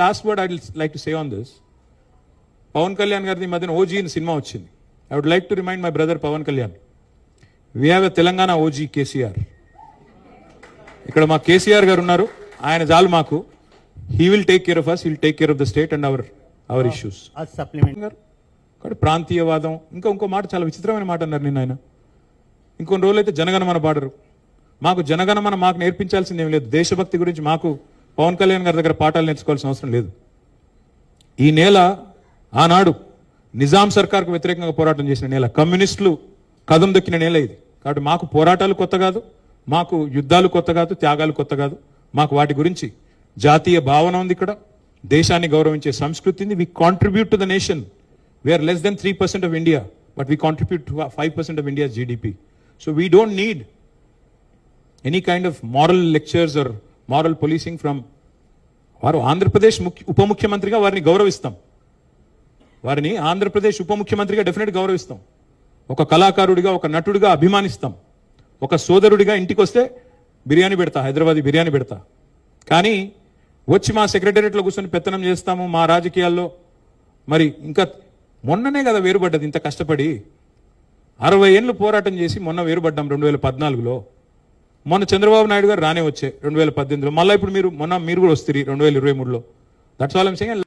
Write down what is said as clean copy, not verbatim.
Last word I'd like to say on this. Pawan Kalyan గారిది మధ్యన OG in cinema వచ్చింది. I would like to remind my brother Pawan Kalyan. We have a Telangana OG KCR. ఇక్కడ మా కేసీఆర్ గారు ఉన్నారు. ఆయన చాలు మాకు. He will take care of us. He will take care of the state and our issues. కాబట్టి ప్రాంతీయవాదం ఇంకో మాట చాలా విచిత్రమైన మాట అన్నారు నిన్న ఆయన. ఇంకొన్ని రోజులు అయితే జనగణమన పాడరు. మాకు జనగణమన మాకు నేర్పించాల్సింది ఏం లేదు. దేశభక్తి గురించి మాకు పవన్ కళ్యాణ్ గారి దగ్గర పాఠాలు నేర్చుకోవాల్సిన అవసరం లేదు. ఈ నేల ఆనాడు నిజాం సర్కార్కు వ్యతిరేకంగా పోరాటం చేసిన నేల, కమ్యూనిస్టులు కదం దొక్కిన నేల ఇది. కాబట్టి మాకు పోరాటాలు కొత్త కాదు, మాకు యుద్ధాలు కొత్త కాదు, త్యాగాలు కొత్త కాదు. మాకు వాటి గురించి జాతీయ భావన ఉంది. ఇక్కడ దేశాన్ని గౌరవించే సంస్కృతి ఉంది. వి contribute to the nation. We are less than 3% of India, but we contribute to 5% of India GDP. So we don't need any kind of moral lectures are moral policing from. వారు ఆంధ్రప్రదేశ్ ఉప ముఖ్యమంత్రిగా వారిని గౌరవిస్తాం. వారిని ఆంధ్రప్రదేశ్ ఉప ముఖ్యమంత్రిగా డెఫినెట్ గౌరవిస్తాం. ఒక కళాకారుడిగా, ఒక నటుడిగా అభిమానిస్తాం. ఒక సోదరుడిగా ఇంటికి వస్తే బిర్యానీ పెడతా, హైదరాబాదీ బిర్యానీ పెడతా. కానీ వచ్చి మా సెక్రటేరియట్లో కూర్చొని పెత్తనం చేస్తాము మా రాజకీయాల్లో. మరి ఇంకా మొన్ననే కదా వేరుపడ్డది. ఇంత కష్టపడి 60 ఏళ్ళు పోరాటం చేసి మొన్న వేరుపడ్డాం 2014లో. మొన్న చంద్రబాబు నాయుడు గారు రానే వచ్చే 2018లో. మళ్ళీ ఇప్పుడు మీరు కూడా వస్తారు 2023లో. That's all I'm saying.